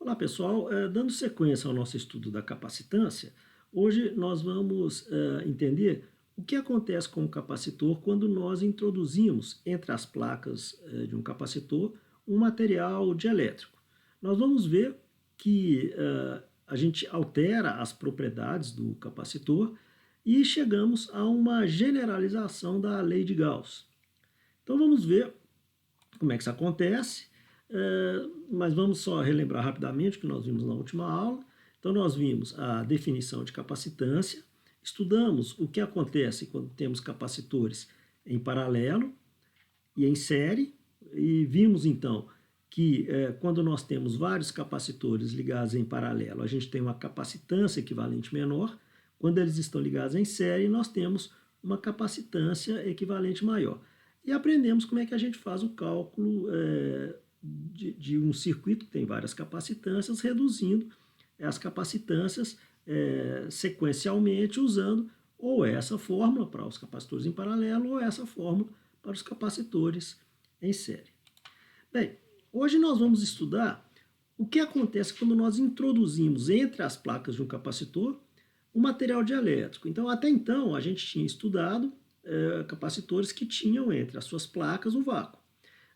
Olá pessoal, dando sequência ao nosso estudo da capacitância, hoje nós vamos entender o que acontece com o capacitor quando nós introduzimos entre as placas de um capacitor um material dielétrico. Nós vamos ver que a gente altera as propriedades do capacitor e chegamos a uma generalização da lei de Gauss. Então vamos ver como é que isso acontece. Mas vamos só relembrar rapidamente o que nós vimos na última aula. Então nós vimos a definição de capacitância, estudamos o que acontece quando temos capacitores em paralelo e em série, e vimos então que quando nós temos vários capacitores ligados em paralelo, a gente tem uma capacitância equivalente menor. Quando eles estão ligados em série, nós temos uma capacitância equivalente maior. E aprendemos como é que a gente faz o cálculo de um circuito que tem várias capacitâncias, reduzindo as capacitâncias sequencialmente, usando ou essa fórmula para os capacitores em paralelo ou essa fórmula para os capacitores em série. Bem, hoje nós vamos estudar o que acontece quando nós introduzimos entre as placas de um capacitor o material dielétrico. Então, até então, a gente tinha estudado capacitores que tinham entre as suas placas o vácuo.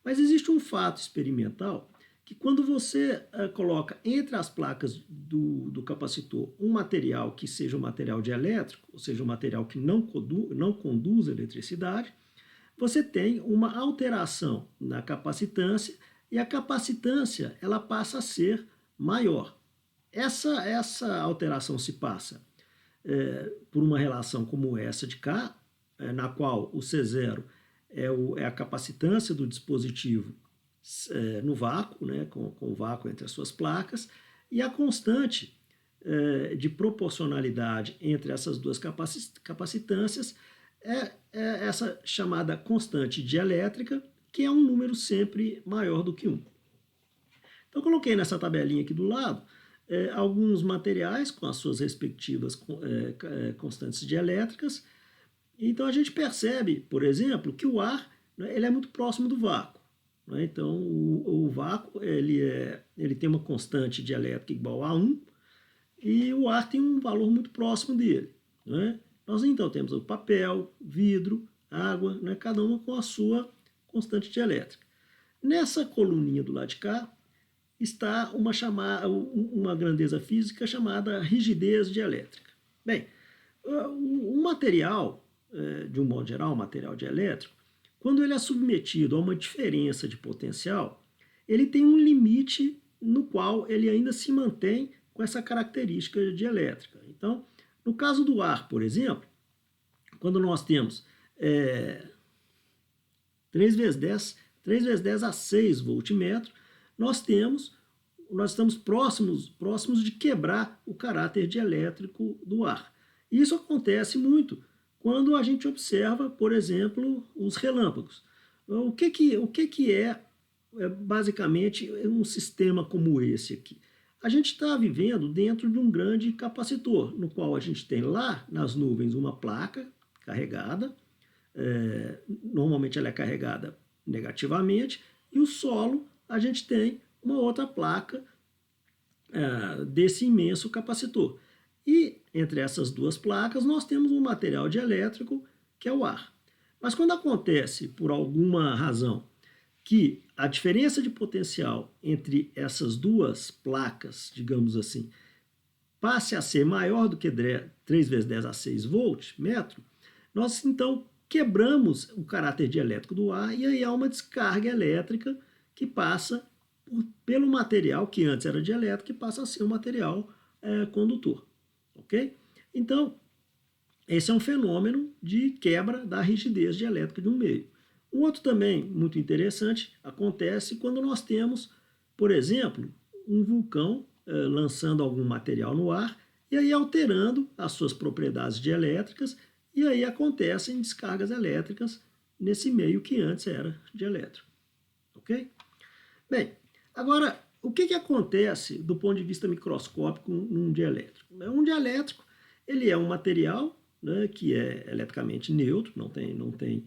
Mas existe um fato experimental que quando você coloca entre as placas do capacitor um material que seja um material dielétrico, ou seja, um material que não conduz eletricidade, você tem uma alteração na capacitância e a capacitância ela passa a ser maior. Essa alteração se passa por uma relação como essa de cá, na qual o C0 é a capacitância do dispositivo no vácuo, né, com o vácuo entre as suas placas, e a constante de proporcionalidade entre essas duas capacitâncias é essa chamada constante dielétrica, que é um número sempre maior do que 1. Então, eu coloquei nessa tabelinha aqui do lado alguns materiais com as suas respectivas constantes dielétricas. Então, a gente percebe, por exemplo, que o ar ele é muito próximo do vácuo. Né? Então, o vácuo ele tem uma constante dielétrica igual a 1 e o ar tem um valor muito próximo dele. Né? Nós, então, temos o papel, vidro, água, né? Cada uma com a sua constante dielétrica. Nessa coluninha do lado de cá está uma grandeza física chamada rigidez dielétrica. Bem, o material, de um modo geral, o material dielétrico, quando ele é submetido a uma diferença de potencial, ele tem um limite no qual ele ainda se mantém com essa característica dielétrica. Então, no caso do ar, por exemplo, quando nós temos 3 vezes 10 a 6 voltmetro, nós estamos próximos de quebrar o caráter dielétrico do ar. Isso acontece muito quando a gente observa, por exemplo, os relâmpagos. O que é basicamente um sistema como esse aqui? A gente está vivendo dentro de um grande capacitor, no qual a gente tem lá nas nuvens uma placa carregada, normalmente ela é carregada negativamente, e o solo a gente tem uma outra placa desse imenso capacitor. E entre essas duas placas nós temos um material dielétrico que é o ar. Mas quando acontece, por alguma razão, que a diferença de potencial entre essas duas placas, digamos assim, passe a ser maior do que 3 vezes 10 a 6 voltmetro, nós então quebramos o caráter dielétrico do ar e aí há uma descarga elétrica que passa pelo material que antes era dielétrico e passa a ser um material condutor. Ok? Então, esse é um fenômeno de quebra da rigidez dielétrica de um meio. Um outro também muito interessante acontece quando nós temos, por exemplo, um vulcão lançando algum material no ar e aí alterando as suas propriedades dielétricas, e aí acontecem descargas elétricas nesse meio que antes era dielétrico. Ok? Bem, agora, o que acontece do ponto de vista microscópico num dielétrico? Um dielétrico ele é um material, né, que é eletricamente neutro, não tem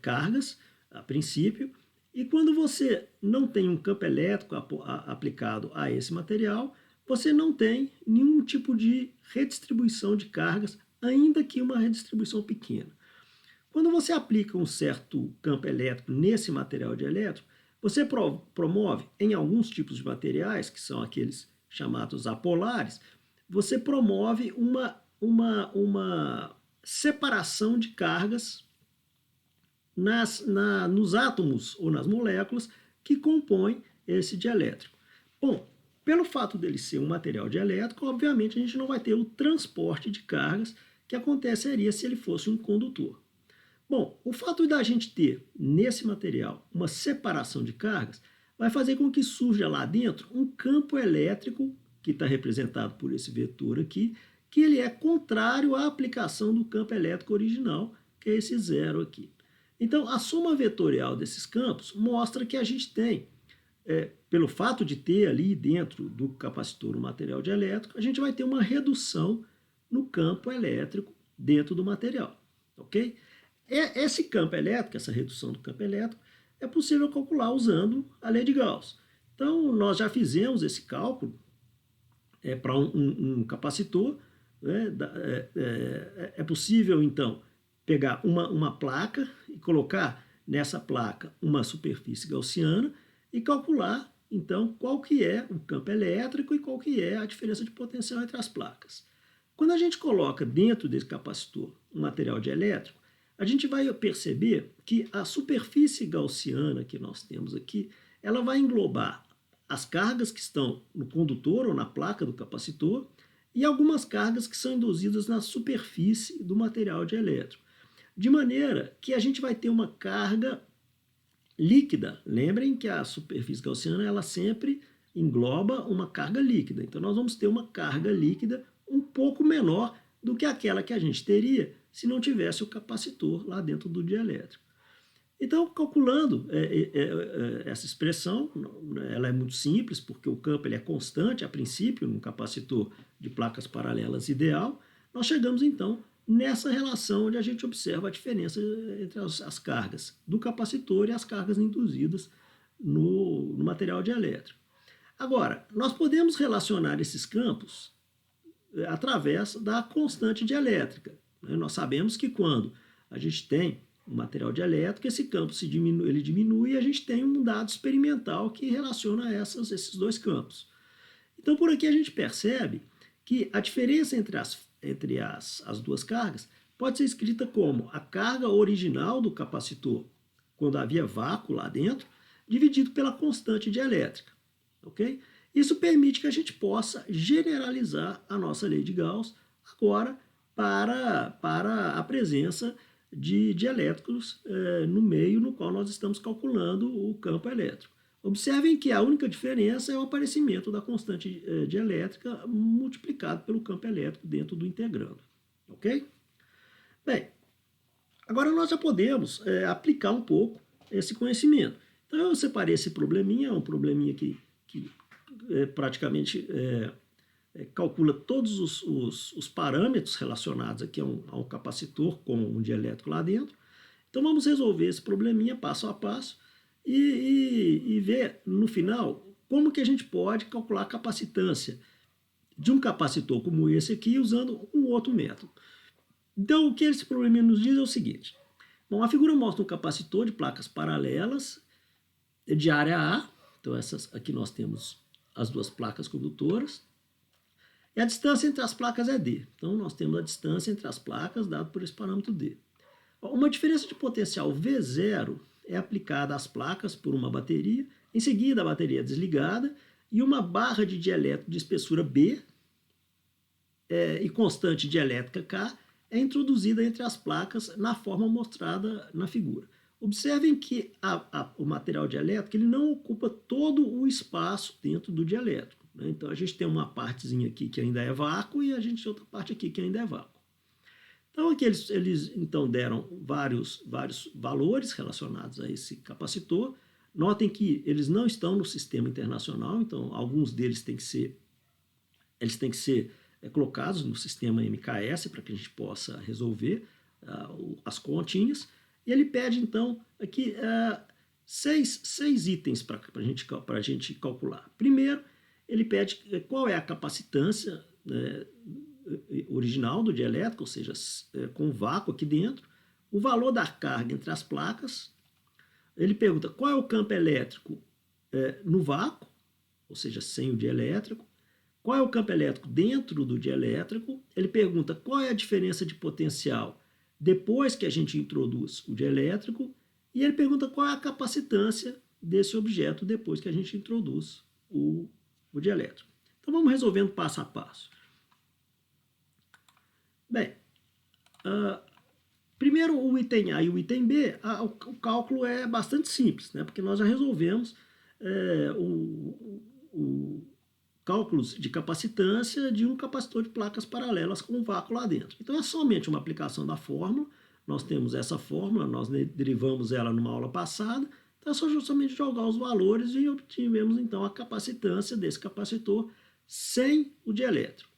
cargas a princípio, E quando você não tem um campo elétrico aplicado a esse material, você não tem nenhum tipo de redistribuição de cargas, ainda que uma redistribuição pequena. Quando você aplica um certo campo elétrico nesse material dielétrico, você promove, em alguns tipos de materiais, que são aqueles chamados apolares, você promove uma separação de cargas nos átomos ou nas moléculas que compõem esse dielétrico. Bom, pelo fato dele ser um material dielétrico, obviamente a gente não vai ter o transporte de cargas que aconteceria se ele fosse um condutor. Bom, o fato da gente ter nesse material uma separação de cargas vai fazer com que surja lá dentro um campo elétrico, que está representado por esse vetor aqui, que ele é contrário à aplicação do campo elétrico original, que é esse zero aqui. Então, a soma vetorial desses campos mostra que a gente tem, pelo fato de ter ali dentro do capacitor um material dielétrico, a gente vai ter uma redução no campo elétrico dentro do material, ok? Esse campo elétrico, essa redução do campo elétrico, é possível calcular usando a lei de Gauss. Então, nós já fizemos esse cálculo para um capacitor. Né? É possível, então, pegar uma placa e colocar nessa placa uma superfície gaussiana e calcular, então, qual que é o campo elétrico e qual que é a diferença de potencial entre as placas. Quando a gente coloca dentro desse capacitor um material dielétrico, a gente vai perceber que a superfície gaussiana que nós temos aqui, ela vai englobar as cargas que estão no condutor ou na placa do capacitor e algumas cargas que são induzidas na superfície do material dielétrico. De maneira que a gente vai ter uma carga líquida. Lembrem que a superfície gaussiana ela sempre engloba uma carga líquida. Então nós vamos ter uma carga líquida um pouco menor do que aquela que a gente teria se não tivesse o capacitor lá dentro do dielétrico. Então, calculando essa expressão, ela é muito simples, porque o campo ele é constante a princípio, num capacitor de placas paralelas ideal, nós chegamos então nessa relação onde a gente observa a diferença entre as cargas do capacitor e as cargas induzidas no material dielétrico. Agora, nós podemos relacionar esses campos através da constante dielétrica. Nós sabemos que quando a gente tem um material dielétrico, esse campo ele diminui e a gente tem um dado experimental que relaciona esses dois campos. Então, por aqui a gente percebe que a diferença entre as duas cargas pode ser escrita como a carga original do capacitor, quando havia vácuo lá dentro, dividido pela constante dielétrica. Okay? Isso permite que a gente possa generalizar a nossa lei de Gauss agora para a presença de dielétricos no meio no qual nós estamos calculando o campo elétrico. Observem que a única diferença é o aparecimento da constante dielétrica multiplicado pelo campo elétrico dentro do integrando. Ok? Bem, agora nós já podemos aplicar um pouco esse conhecimento. Então eu separei esse probleminha, é um probleminha que praticamente calcula todos os parâmetros relacionados aqui a um capacitor com um dielétrico lá dentro. Então vamos resolver esse probleminha passo a passo e ver no final como que a gente pode calcular a capacitância de um capacitor como esse aqui usando um outro método. Então o que esse probleminha nos diz é o seguinte. Bom, a figura mostra um capacitor de placas paralelas de área A. Então aqui nós temos as duas placas condutoras. E a distância entre as placas é D. Então, nós temos a distância entre as placas dado por esse parâmetro D. Uma diferença de potencial V0 é aplicada às placas por uma bateria. Em seguida, a bateria é desligada e uma barra de dielétrico de espessura B e constante dielétrica K é introduzida entre as placas na forma mostrada na figura. Observem que o material dielétrico ele não ocupa todo o espaço dentro do dielétrico. Então, a gente tem uma partezinha aqui que ainda é vácuo e a gente tem outra parte aqui que ainda é vácuo. Então, aqui eles então, deram vários valores relacionados a esse capacitor. Notem que eles não estão no sistema internacional, então, alguns deles têm que ser colocados no sistema MKS para que a gente possa resolver as continhas. E ele pede, então, aqui seis itens para a gente calcular. Primeiro, ele pede qual é a capacitância, né, original do dielétrico, ou seja, com vácuo aqui dentro, o valor da carga entre as placas. Ele pergunta qual é o campo elétrico no vácuo, ou seja, sem o dielétrico. Qual é o campo elétrico dentro do dielétrico? Ele pergunta qual é a diferença de potencial depois que a gente introduz o dielétrico. E ele pergunta qual é a capacitância desse objeto depois que a gente introduz o dielétrico. Então vamos resolvendo passo a passo. Bem, primeiro o item A e o item B, o cálculo é bastante simples, né? Porque nós já resolvemos o cálculos de capacitância de um capacitor de placas paralelas com um vácuo lá dentro. Então é somente uma aplicação da fórmula. Nós temos essa fórmula, nós derivamos ela numa aula passada, então é só justamente jogar os valores e obtivemos então a capacitância desse capacitor sem o dielétrico.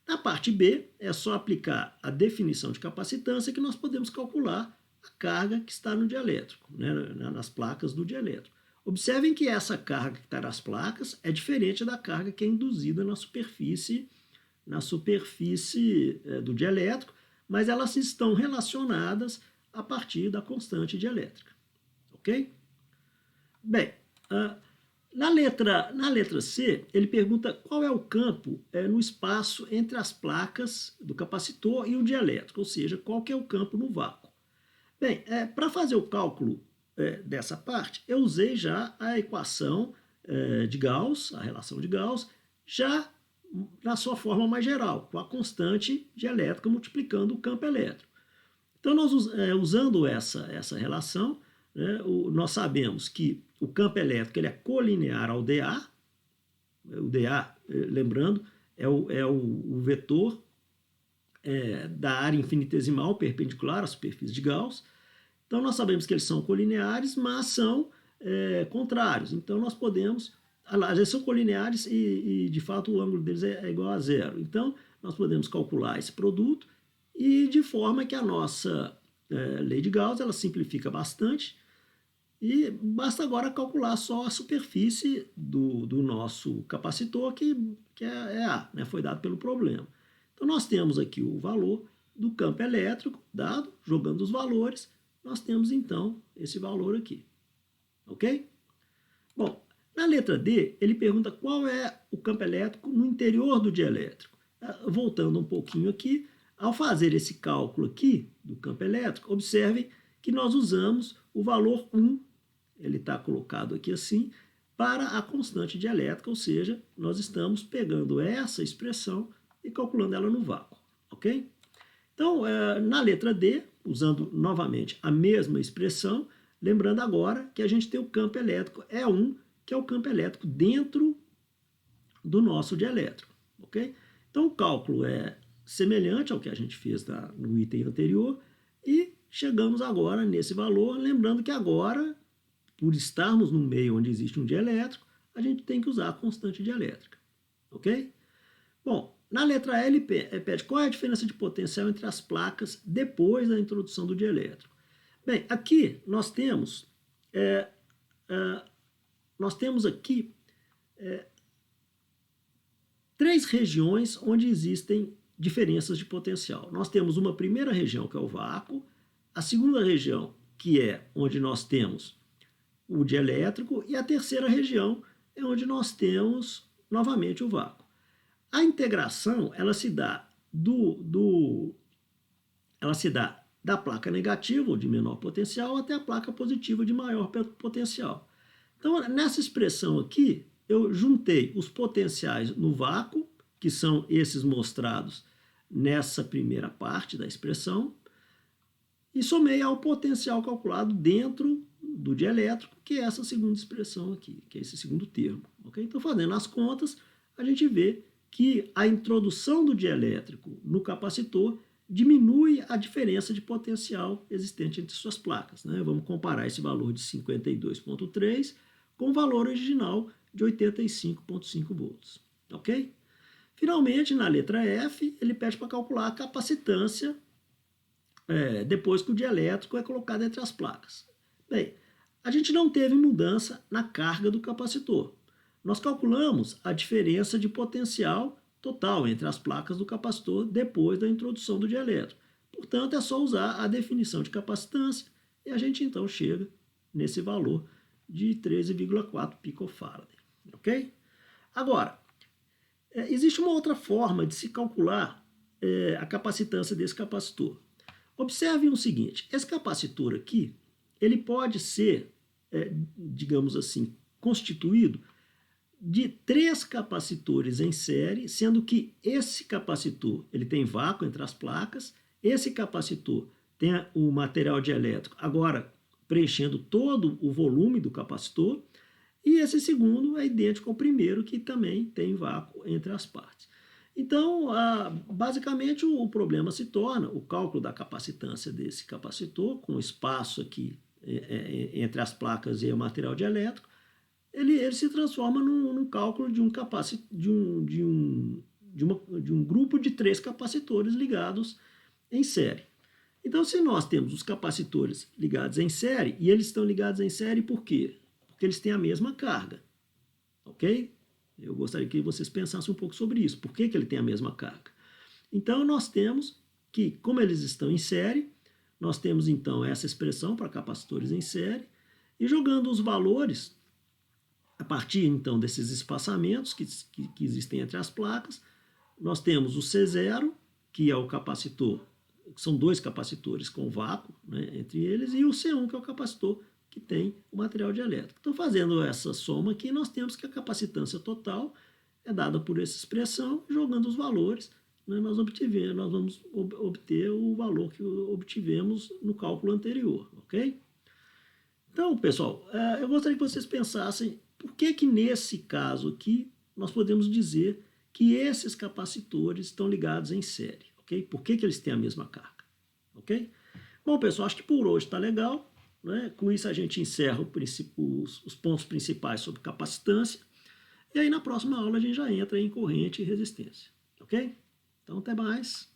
Na parte B, é só aplicar a definição de capacitância que nós podemos calcular a carga que está no dielétrico, né, nas placas do dielétrico. Observem que essa carga que está nas placas é diferente da carga que é induzida na superfície do dielétrico, mas elas estão relacionadas a partir da constante dielétrica. Ok? Bem, na letra C, ele pergunta qual é o campo no espaço entre as placas do capacitor e o dielétrico, ou seja, qual que é o campo no vácuo. Bem, para fazer o cálculo dessa parte, eu usei já a equação de Gauss, a relação de Gauss, já na sua forma mais geral, com a constante dielétrica multiplicando o campo elétrico. Então, nós usando essa relação, né, nós sabemos que o campo elétrico ele é colinear ao dA. O dA, lembrando, é o vetor da área infinitesimal perpendicular à superfície de Gauss. Então, nós sabemos que eles são colineares, mas são contrários. Então, nós podemos... Eles são colineares e, de fato, o ângulo deles é igual a zero. Então, nós podemos calcular esse produto e de forma que a nossa lei de Gauss ela simplifica bastante e basta agora calcular só a superfície do nosso capacitor, que é A, né? Foi dado pelo problema. Então, nós temos aqui o valor do campo elétrico dado, jogando os valores, nós temos, então, esse valor aqui. Ok? Bom, na letra D, ele pergunta qual é o campo elétrico no interior do dielétrico. Voltando um pouquinho aqui, ao fazer esse cálculo aqui do campo elétrico, observem que nós usamos o valor 1, ele está colocado aqui assim, para a constante dielétrica, ou seja, nós estamos pegando essa expressão e calculando ela no vácuo. Ok? Então, na letra D, usando novamente a mesma expressão, lembrando agora que a gente tem o campo elétrico E1, que é o campo elétrico dentro do nosso dielétrico. Ok? Então, o cálculo é semelhante ao que a gente fez no item anterior e chegamos agora nesse valor, lembrando que agora, por estarmos no meio onde existe um dielétrico, a gente tem que usar a constante dielétrica. Ok? Bom, na letra L pede qual é a diferença de potencial entre as placas depois da introdução do dielétrico. Bem, aqui nós temos aqui três regiões onde existem diferenças de potencial. Nós temos uma primeira região, que é o vácuo, a segunda região, que é onde nós temos o dielétrico, e a terceira região é onde nós temos novamente o vácuo. A integração ela se dá da placa negativa, ou de menor potencial, até a placa positiva de maior potencial. Então, nessa expressão aqui, eu juntei os potenciais no vácuo, que são esses mostrados nessa primeira parte da expressão, e somei ao potencial calculado dentro do dielétrico, que é essa segunda expressão aqui, que é esse segundo termo. Okay? Então, fazendo as contas, a gente vê que a introdução do dielétrico no capacitor diminui a diferença de potencial existente entre suas placas. Né? Vamos comparar esse valor de 52,3 com o valor original de 85,5 volts. Ok? Finalmente, na letra F, ele pede para calcular a capacitância depois que o dielétrico é colocado entre as placas. Bem, a gente não teve mudança na carga do capacitor. Nós calculamos a diferença de potencial total entre as placas do capacitor depois da introdução do dielétrico. Portanto, é só usar a definição de capacitância e a gente então chega nesse valor de 13,4 picofarad. Ok? Agora, existe uma outra forma de se calcular a capacitância desse capacitor. Observe o seguinte, esse capacitor aqui, ele pode ser, digamos assim, constituído de 3 capacitores em série, sendo que esse capacitor ele tem vácuo entre as placas, esse capacitor tem o material dielétrico agora preenchendo todo o volume do capacitor, e esse segundo é idêntico ao primeiro, que também tem vácuo entre as partes. Então, basicamente, o problema se torna o cálculo da capacitância desse capacitor, com espaço aqui entre as placas e o material dielétrico, ele se transforma num cálculo de um grupo de 3 capacitores ligados em série. Então, se nós temos os capacitores ligados em série, e eles estão ligados em série por quê? Porque eles têm a mesma carga, ok? Eu gostaria que vocês pensassem um pouco sobre isso. Por que ele tem a mesma carga? Então, nós temos que, como eles estão em série, nós temos então essa expressão para capacitores em série, e jogando os valores, a partir então desses espaçamentos que existem entre as placas, nós temos o C0, que é o capacitor, são 2 capacitores com vácuo, né, entre eles, e o C1, que é o capacitor que tem o material dielétrico. Então, fazendo essa soma aqui, nós temos que a capacitância total é dada por essa expressão, jogando os valores, né, nós vamos obter o valor que obtivemos no cálculo anterior, ok? Então, pessoal, eu gostaria que vocês pensassem por que nesse caso aqui nós podemos dizer que esses capacitores estão ligados em série, ok? Por que eles têm a mesma carga, ok? Bom, pessoal, acho que por hoje está legal. Né? Com isso a gente encerra os pontos principais sobre capacitância, e aí na próxima aula a gente já entra em corrente e resistência, ok? Então até mais.